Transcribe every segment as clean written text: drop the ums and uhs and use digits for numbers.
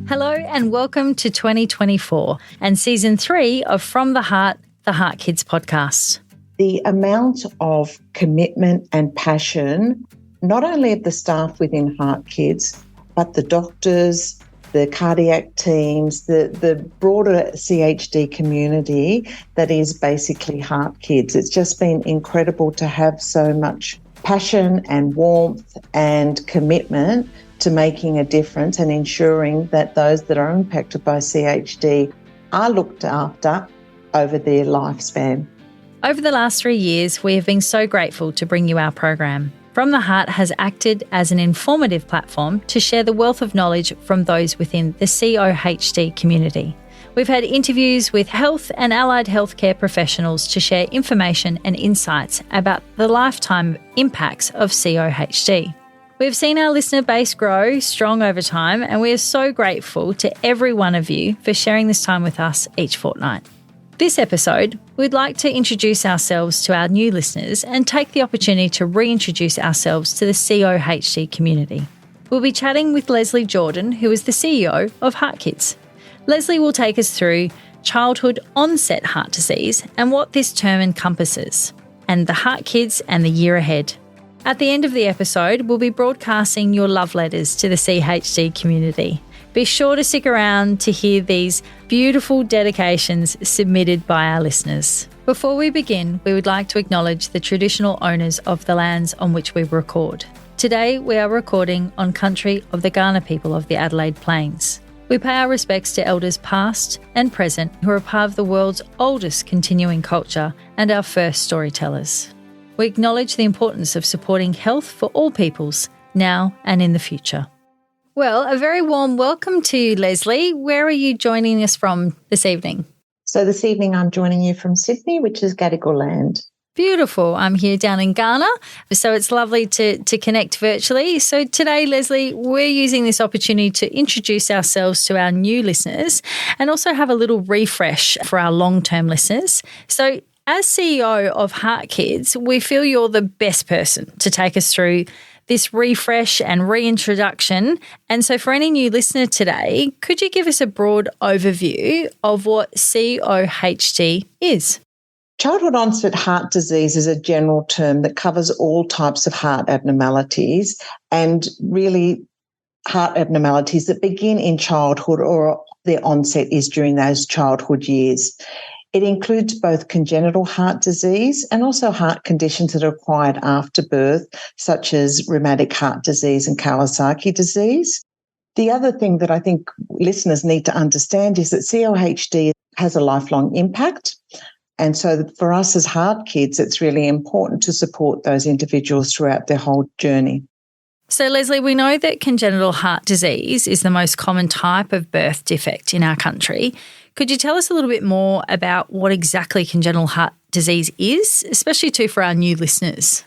Hello and welcome to 2024 and Season 3 of From the Heart, the HeartKids podcast. The amount of commitment and passion, not only of the staff within HeartKids, but the doctors, the cardiac teams, the broader CHD community that is basically HeartKids. It's just been incredible to have so much passion and warmth and commitment to making a difference and ensuring that those that are impacted by CHD are looked after over their lifespan. Over the last 3 years, we have been so grateful to bring you our program. From the Heart has acted as an informative platform to share the wealth of knowledge from those within the CoHD community. We've had interviews with health and allied healthcare professionals to share information and insights about the lifetime impacts of CoHD. We've seen our listener base grow strong over time, and we are so grateful to every one of you for sharing this time with us each fortnight. This episode, we'd like to introduce ourselves to our new listeners and take the opportunity to reintroduce ourselves to the CoHD community. We'll be chatting with Lesley Jordan, who is the CEO of HeartKids. Lesley will take us through childhood-onset heart disease and what this term encompasses, and the HeartKids and the year ahead. At the end of the episode, we'll be broadcasting your love letters to the CHD community. Be sure to stick around to hear these beautiful dedications submitted by our listeners. Before we begin, we would like to acknowledge the traditional owners of the lands on which we record. Today, we are recording on country of the Kaurna people of the Adelaide Plains. We pay our respects to elders past and present who are part of the world's oldest continuing culture and our first storytellers. We acknowledge the importance of supporting health for all peoples, now and in the future. Well, a very warm welcome to you, Lesley. Where are you joining us from this evening? So this evening I'm joining you from Sydney, which is Gadigal land. Beautiful. I'm here down in Ghana, so it's lovely to connect virtually. So today, Lesley, we're using this opportunity to introduce ourselves to our new listeners and also have a little refresh for our long-term listeners. So as CEO of HeartKids, we feel you're the best person to take us through this refresh and reintroduction. And so for any new listener today, could you give us a broad overview of what CoHD is? Childhood-onset heart disease is a general term that covers all types of heart abnormalities, and really heart abnormalities that begin in childhood or their onset is during those childhood years. It includes both congenital heart disease and also heart conditions that are acquired after birth, such as rheumatic heart disease and Kawasaki disease. The other thing that I think listeners need to understand is that CoHD has a lifelong impact. And so for us as HeartKids, it's really important to support those individuals throughout their whole journey. So, Lesley, we know that congenital heart disease is the most common type of birth defect in our country. Could you tell us a little bit more about what exactly congenital heart disease is, especially too for our new listeners?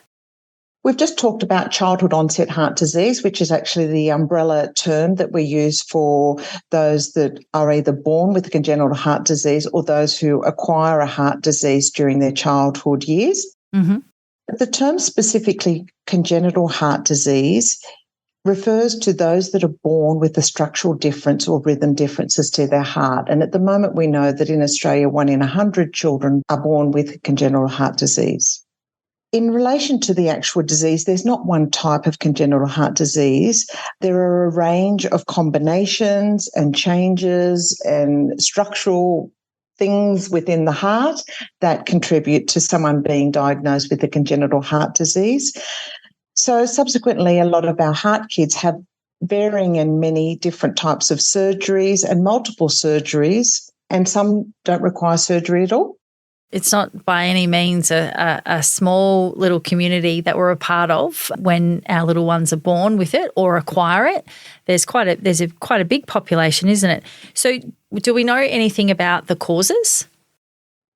We've just talked about childhood-onset heart disease, which is actually the umbrella term that we use for those that are either born with congenital heart disease or those who acquire a heart disease during their childhood years. Mm-hmm. The term specifically congenital heart disease refers to those that are born with a structural difference or rhythm differences to their heart. And at the moment, we know that in Australia, 1 in 100 children are born with congenital heart disease. In relation to the actual disease, there's not one type of congenital heart disease. There are a range of combinations and changes and structural things within the heart that contribute to someone being diagnosed with a congenital heart disease. So subsequently, a lot of our HeartKids have varying and many different types of surgeries and multiple surgeries, and some don't require surgery at all. It's not by any means a small little community that we're a part of when our little ones are born with it or acquire it. There's quite a big population, isn't it? So do we know anything about the causes?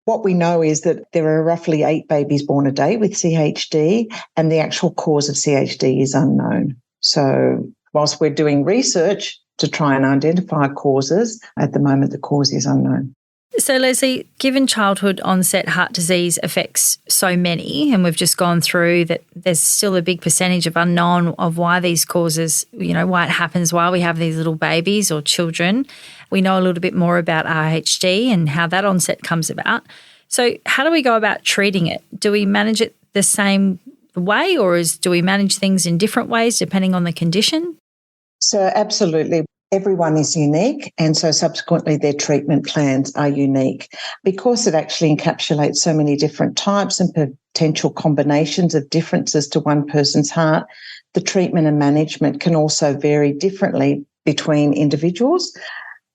What we know is that there are roughly 8 babies born a day with CHD, and the actual cause of CHD is unknown. So whilst we're doing research to try and identify causes, at the moment the cause is unknown. So, Lesley, given childhood-onset heart disease affects so many, and we've just gone through that there's still a big percentage of unknown of why these causes, why it happens, why we have these little babies or children. We know a little bit more about RHD and how that onset comes about. So how do we go about treating it? Do we manage it the same way, or do we manage things in different ways depending on the condition? So absolutely. Everyone is unique, and so subsequently their treatment plans are unique. Because it actually encapsulates so many different types and potential combinations of differences to one person's heart, the treatment and management can also vary differently between individuals.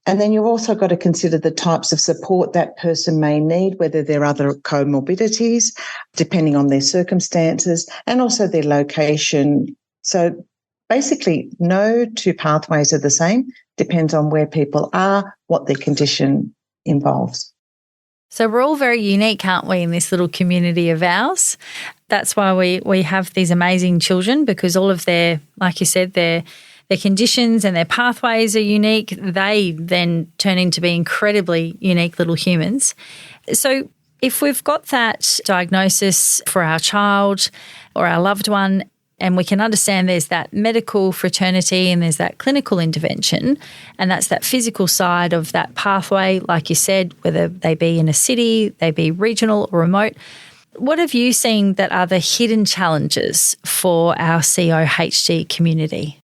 And then you've also got to consider the types of support that person may need, whether there are other comorbidities, depending on their circumstances, and also their location. So basically, no two pathways are the same. Depends on where people are, what their condition involves. So we're all very unique, aren't we, in this little community of ours? That's why we have these amazing children, because all of their, like you said, their conditions and their pathways are unique. They then turn into be incredibly unique little humans. So if we've got that diagnosis for our child or our loved one, and we can understand there's that medical fraternity and there's that clinical intervention, and that's that physical side of that pathway, like you said, whether they be in a city, they be regional or remote. What have you seen that are the hidden challenges for our CoHD community?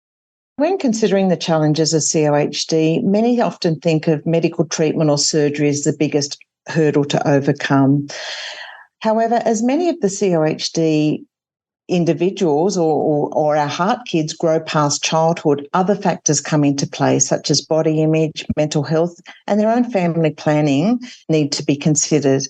When considering the challenges of CoHD, many often think of medical treatment or surgery as the biggest hurdle to overcome. However, as many of the CoHD individuals or our heart kids grow past childhood, other factors come into play, such as body image, mental health, and their own family planning need to be considered.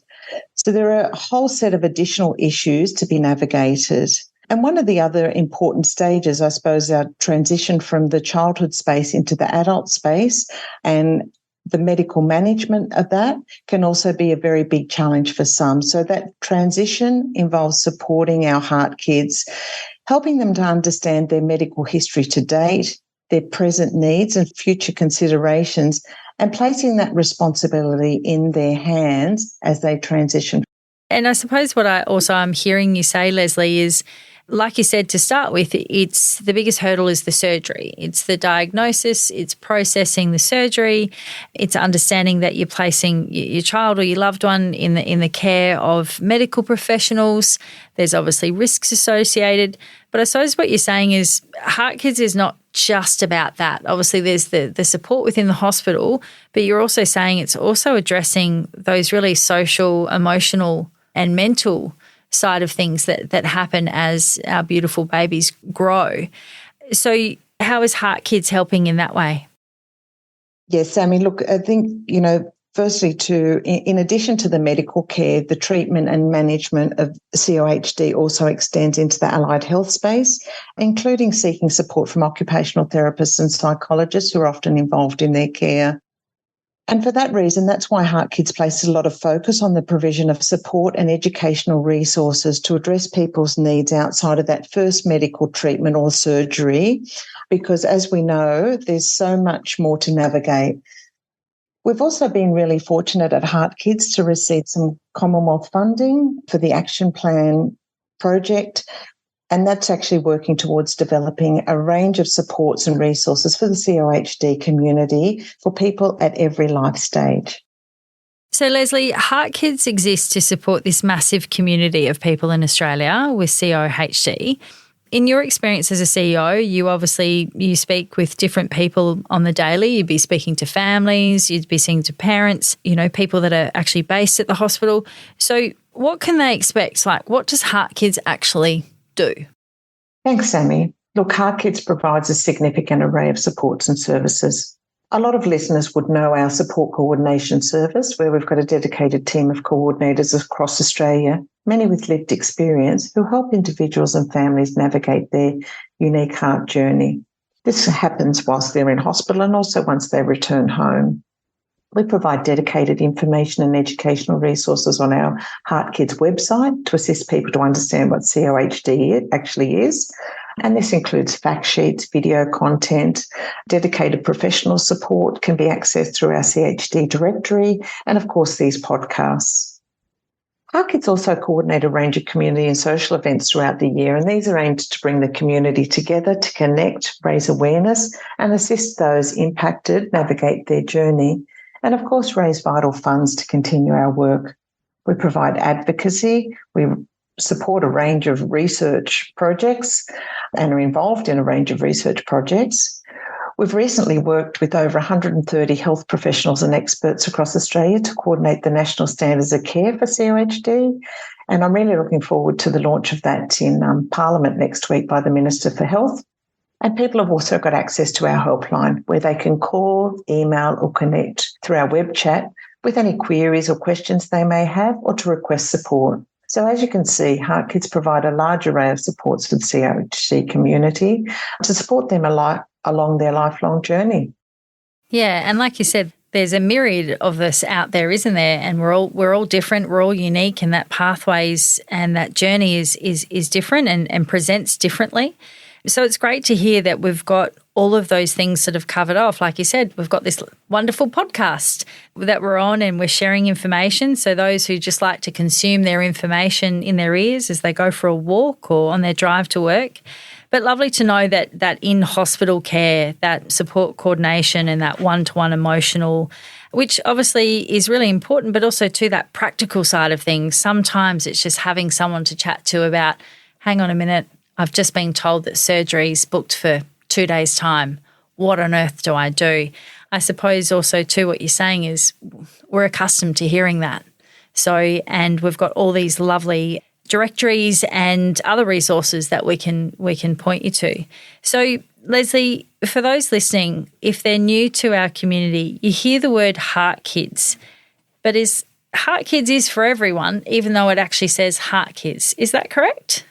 So there are a whole set of additional issues to be navigated. And one of the other important stages, I suppose, our transition from the childhood space into the adult space, and the medical management of that can also be a very big challenge for some. So that transition involves supporting our heart kids, helping them to understand their medical history to date, their present needs and future considerations, and placing that responsibility in their hands as they transition. And I suppose what I'm hearing you say, Lesley, is, like you said, to start with, it's the biggest hurdle is the surgery. It's the diagnosis, it's processing the surgery, it's understanding that you're placing your child or your loved one in the care of medical professionals. There's obviously risks associated. But I suppose what you're saying is HeartKids is not just about that. Obviously, there's the support within the hospital, but you're also saying it's also addressing those really social, emotional and mental side of things that happen as our beautiful babies grow. So how is HeartKids helping in that way? Yes, Sami, look, I think, firstly, in addition to the medical care, the treatment and management of CoHD also extends into the allied health space, including seeking support from occupational therapists and psychologists who are often involved in their care. And for that reason, that's why HeartKids places a lot of focus on the provision of support and educational resources to address people's needs outside of that first medical treatment or surgery, because as we know, there's so much more to navigate. We've also been really fortunate at HeartKids to receive some Commonwealth funding for the Action Plan project, and that's actually working towards developing a range of supports and resources for the CoHD community for people at every life stage. So, Lesley, HeartKids exists to support this massive community of people in Australia with CoHD. In your experience as a CEO, you speak with different people on the daily. You'd be speaking to families, you'd be speaking to parents, people that are actually based at the hospital. So what can they expect? Like, what does HeartKids actually do? Thanks, Sami. Look, HeartKids provides a significant array of supports and services. A lot of listeners would know our support coordination service, where we've got a dedicated team of coordinators across Australia, many with lived experience, who help individuals and families navigate their unique heart journey. This happens whilst they're in hospital and also once they return home. We provide dedicated information and educational resources on our HeartKids website to assist people to understand what CoHD actually is. And this includes fact sheets, video content, dedicated professional support can be accessed through our CHD directory, and of course these podcasts. HeartKids also coordinate a range of community and social events throughout the year, and these are aimed to bring the community together to connect, raise awareness, and assist those impacted navigate their journey, and of course raise vital funds to continue our work. We provide advocacy, we support a range of research projects and are involved in a range of research projects. We've recently worked with over 130 health professionals and experts across Australia to coordinate the national standards of care for CoHD, and I'm really looking forward to the launch of that in Parliament next week by the Minister for Health. And people have also got access to our helpline where they can call, email or connect through our web chat with any queries or questions they may have or to request support. So as you can see, HeartKids provide a large array of supports for the CoHD community to support them along their lifelong journey. Yeah, and like you said, there's a myriad of us out there, isn't there? And we're all different, we're all unique, and that pathways and that journey is different and presents differently. So it's great to hear that we've got all of those things sort of covered off. Like you said, we've got this wonderful podcast that we're on and we're sharing information. So those who just like to consume their information in their ears as they go for a walk or on their drive to work. But lovely to know that in hospital care, that support coordination and that one-to-one emotional, which obviously is really important, but also to that practical side of things. Sometimes it's just having someone to chat to about, hang on a minute, I've just been told that surgery's booked for 2 days' time. What on earth do I do? I suppose also too what you're saying is we're accustomed to hearing that. So, and we've got all these lovely directories and other resources that we can point you to. So, Lesley, for those listening, if they're new to our community, you hear the word HeartKids, but HeartKids is for everyone, even though it actually says HeartKids. Is that correct?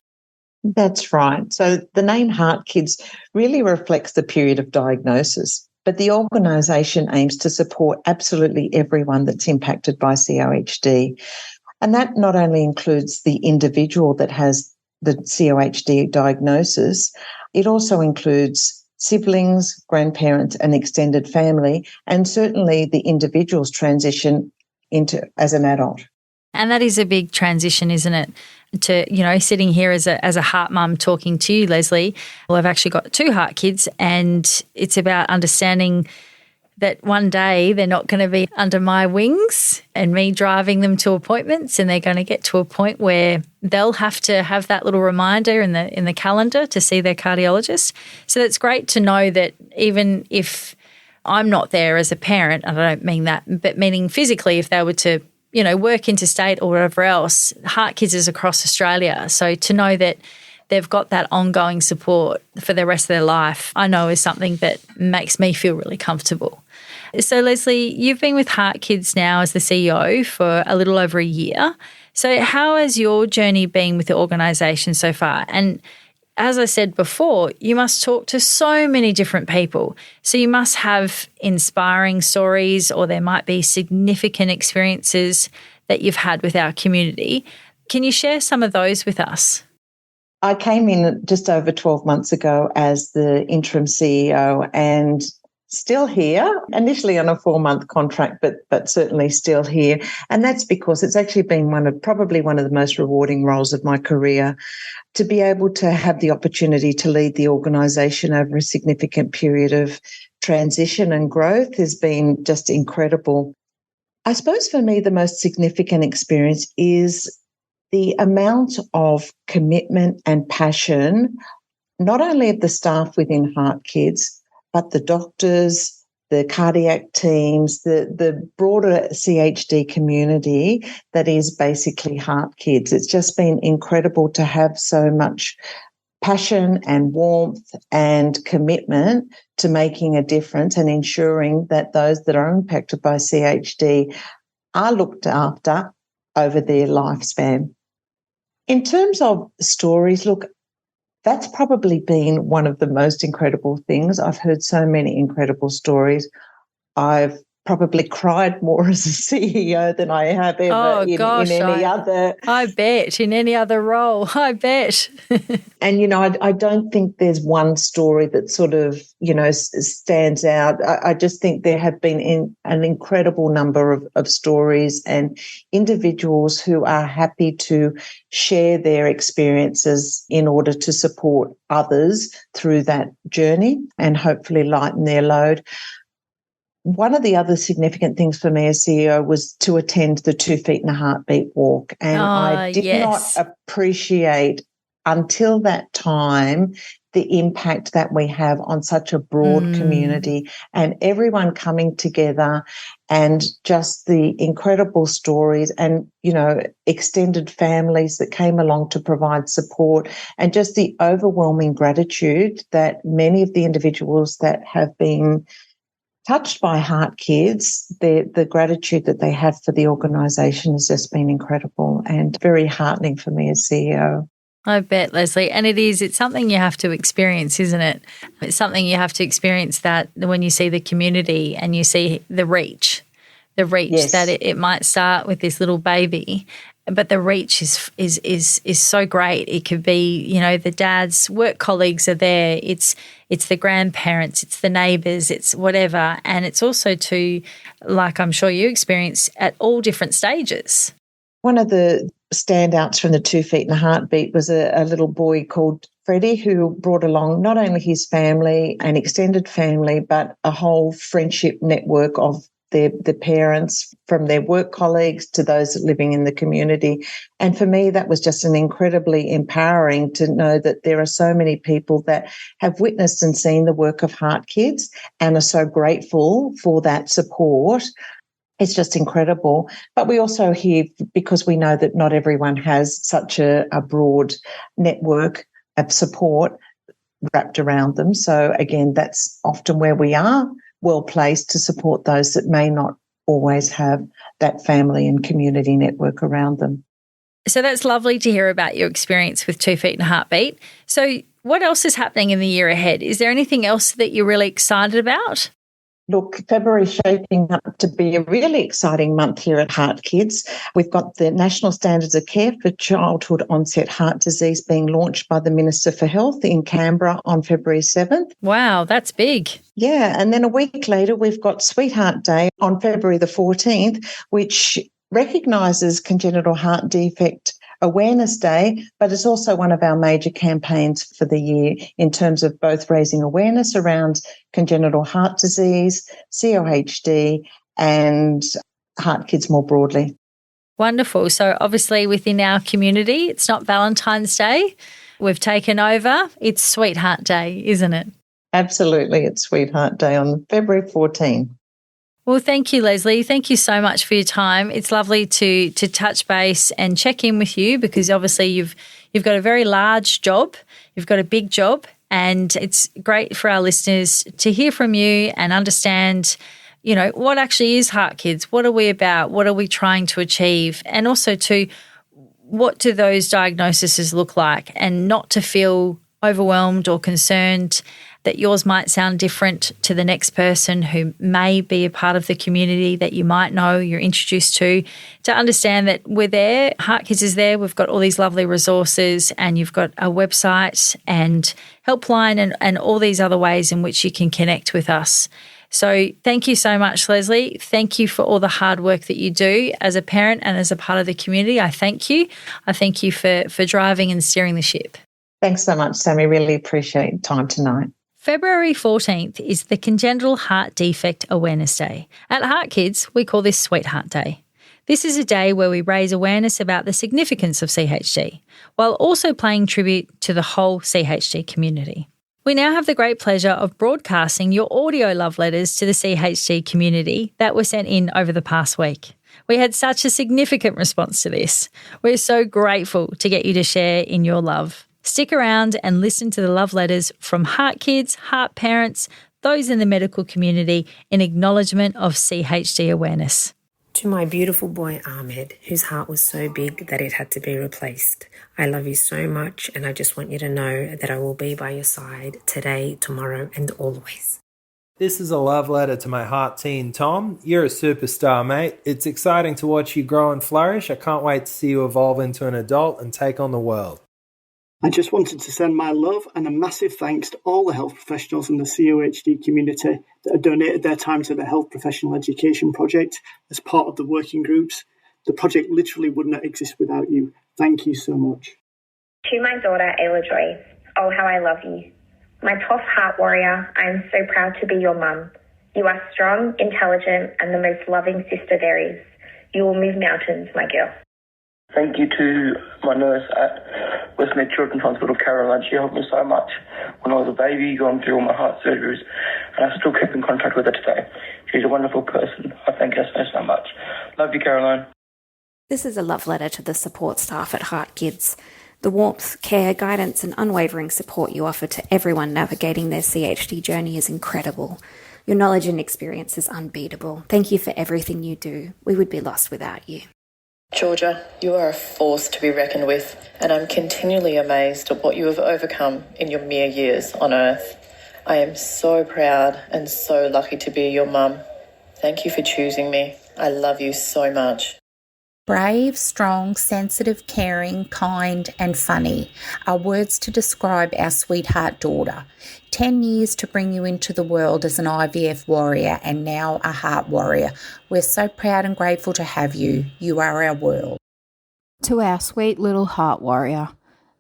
That's right. So the name HeartKids really reflects the period of diagnosis, but the organisation aims to support absolutely everyone that's impacted by CoHD. And that not only includes the individual that has the CoHD diagnosis, it also includes siblings, grandparents and extended family, and certainly the individual's transition into as an adult. And that is a big transition, isn't it? To, sitting here as a heart mum talking to you, Lesley. Well, I've actually got 2 heart kids, and it's about understanding that one day they're not going to be under my wings and me driving them to appointments, and they're going to get to a point where they'll have to have that little reminder in the calendar to see their cardiologist. So it's great to know that even if I'm not there as a parent, and I don't mean that, but meaning physically, if they were to work interstate or wherever else, HeartKids is across Australia. So to know that they've got that ongoing support for the rest of their life, I know is something that makes me feel really comfortable. So Lesley, you've been with HeartKids now as the CEO for a little over a year. So how has your journey been with the organisation so far? And as I said before, you must talk to so many different people. So you must have inspiring stories, or there might be significant experiences that you've had with our community. Can you share some of those with us? I came in just over 12 months ago as the interim CEO and still here, initially on a 4-month contract, but certainly still here. And that's because it's actually been probably one of the most rewarding roles of my career, to be able to have the opportunity to lead the organisation over a significant period of transition and growth has been just incredible. I suppose for me, the most significant experience is the amount of commitment and passion, not only of the staff within HeartKids, but the doctors, the cardiac teams, the broader CHD community that is basically HeartKids. It's just been incredible to have so much passion and warmth and commitment to making a difference and ensuring that those that are impacted by CHD are looked after over their lifespan. In terms of stories, look, that's probably been one of the most incredible things. I've heard so many incredible stories. I've probably cried more as a CEO than I have ever in any other. I bet, in any other role, I bet. And, I don't think there's one story that sort of, stands out. I just think there have been an incredible number of stories and individuals who are happy to share their experiences in order to support others through that journey and hopefully lighten their load. One of the other significant things for me as CEO was to attend the 2 Feet and a Heartbeat walk. And I did not appreciate until that time the impact that we have on such a broad community and everyone coming together and just the incredible stories and, extended families that came along to provide support and just the overwhelming gratitude that many of the individuals that have been touched by HeartKids, the gratitude that they have for the organisation has just been incredible and very heartening for me as CEO. I bet, Lesley. And it's something you have to experience, isn't it? It's something you have to experience that when you see the community and you see the reach yes. that it might start with this little baby, but the reach is so great. It could be, the dad's work colleagues are there. It's the grandparents, it's the neighbours, it's whatever. And it's also like I'm sure you experience, at all different stages. One of the standouts from the 2 Feet and a Heartbeat was a little boy called Freddie who brought along not only his family and extended family, but a whole friendship network of the parents, from their work colleagues to those living in the community. And for me, that was just an incredibly empowering to know that there are so many people that have witnessed and seen the work of HeartKids and are so grateful for that support. It's just incredible. But we also hear, because we know that not everyone has such a broad network of support wrapped around them. So again, that's often where we are well placed to support those that may not always have that family and community network around them. So that's lovely to hear about your experience with 2 Feet and a Heartbeat. So what else is happening in the year ahead? Is there anything else that you're really excited about? Look, February is shaping up to be a really exciting month here at HeartKids. We've got the National Standards of Care for Childhood-onset Heart Disease being launched by the Minister for Health in Canberra on February 7th. Wow, that's big. Yeah, and then a week later, we've got Sweetheart Day on February the 14th, which recognises congenital heart defect Awareness Day, but it's also one of our major campaigns for the year in terms of both raising awareness around congenital heart disease, CoHD, and HeartKids more broadly. Wonderful. So obviously within our community, it's not Valentine's Day. We've taken over. It's Sweetheart Day, isn't it? Absolutely. It's Sweetheart Day on February 14th. Well, thank you, Lesley. Thank you so much for your time. It's lovely to touch base and check in with you, because obviously you've got a very large job. You've got a big job, and it's great for our listeners to hear from you and understand, what actually is HeartKids? What are we about? What are we trying to achieve? And also what do those diagnoses look like, and not to feel overwhelmed or concerned that yours might sound different to the next person who may be a part of the community that you might know, you're introduced to understand that we're there. HeartKids is there. We've got all these lovely resources, and you've got a website and helpline and all these other ways in which you can connect with us. So thank you so much, Lesley. Thank you for all the hard work that you do as a parent and as a part of the community. I thank you. I thank you for driving and steering the ship. Thanks so much, Sami. Really appreciate your time tonight. February 14th is the Congenital Heart Defect Awareness Day. At HeartKids, we call this Sweetheart Day. This is a day where we raise awareness about the significance of CHD, while also paying tribute to the whole CHD community. We now have the great pleasure of broadcasting your audio love letters to the CHD community that were sent in over the past week. We had such a significant response to this. We're so grateful to get you to share in your love. Stick around and listen to the love letters from HeartKids, heart parents, those in the medical community in acknowledgement of CHD awareness. To my beautiful boy Ahmed, whose heart was so big that it had to be replaced. I love you so much, and I just want you to know that I will be by your side today, tomorrow, and always. This is a love letter to my heart teen, Tom. You're a superstar, mate. It's exciting to watch you grow and flourish. I can't wait to see you evolve into an adult and take on the world. I just wanted to send my love and a massive thanks to all the health professionals in the CoHD community that have donated their time to the Health Professional Education Project as part of the working groups. The project literally would not exist without you. Thank you so much. To my daughter, Ayla Joy, oh, how I love you. My tough heart warrior, I am so proud to be your mum. You are strong, intelligent, and the most loving sister there is. You will move mountains, my girl. Thank you to my nurse at Westmead Children's Hospital, Caroline. She helped me so much when I was a baby, going through all my heart surgeries, and I still keep in contact with her today. She's a wonderful person. I thank her so much. Love you, Caroline. This is a love letter to the support staff at HeartKids. The warmth, care, guidance and unwavering support you offer to everyone navigating their CHD journey is incredible. Your knowledge and experience is unbeatable. Thank you for everything you do. We would be lost without you. Georgia, you are a force to be reckoned with, and I'm continually amazed at what you have overcome in your mere years on Earth. I am so proud and so lucky to be your mum. Thank you for choosing me. I love you so much. Brave, strong, sensitive, caring, kind and funny are words to describe our sweetheart daughter. 10 years to bring you into the world as an IVF warrior and now a heart warrior. We're so proud and grateful to have you. You are our world. To our sweet little heart warrior,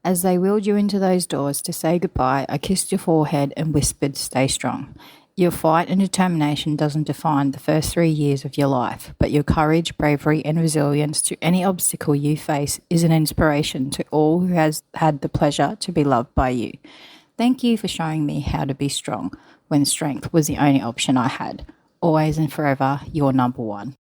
as they wheeled you into those doors to say goodbye, I kissed your forehead and whispered, stay strong. Your fight and determination doesn't define the first 3 years of your life, but your courage, bravery and resilience to any obstacle you face is an inspiration to all who has had the pleasure to be loved by you. Thank you for showing me how to be strong when strength was the only option I had. Always and forever, your number one.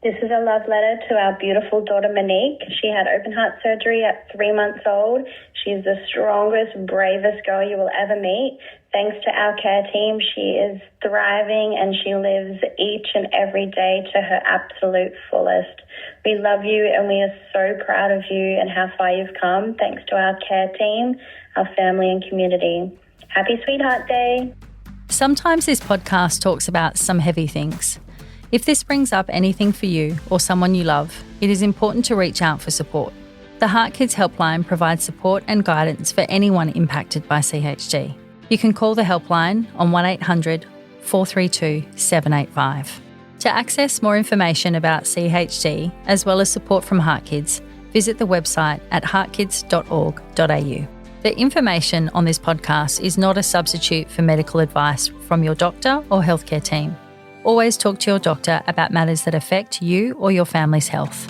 This is a love letter to our beautiful daughter Monique. She had open heart surgery at 3 months old. She's the strongest, bravest girl you will ever meet. Thanks to our care team, she is thriving and she lives each and every day to her absolute fullest. We love you and we are so proud of you and how far you've come. Thanks to our care team, our family and community. Happy Sweetheart Day. Sometimes this podcast talks about some heavy things. If this brings up anything for you or someone you love, it is important to reach out for support. The HeartKids helpline provides support and guidance for anyone impacted by CHD. You can call the helpline on 1800 432 785. To access more information about CHD, as well as support from HeartKids, visit the website at heartkids.org.au. The information on this podcast is not a substitute for medical advice from your doctor or healthcare team. Always talk to your doctor about matters that affect you or your family's health.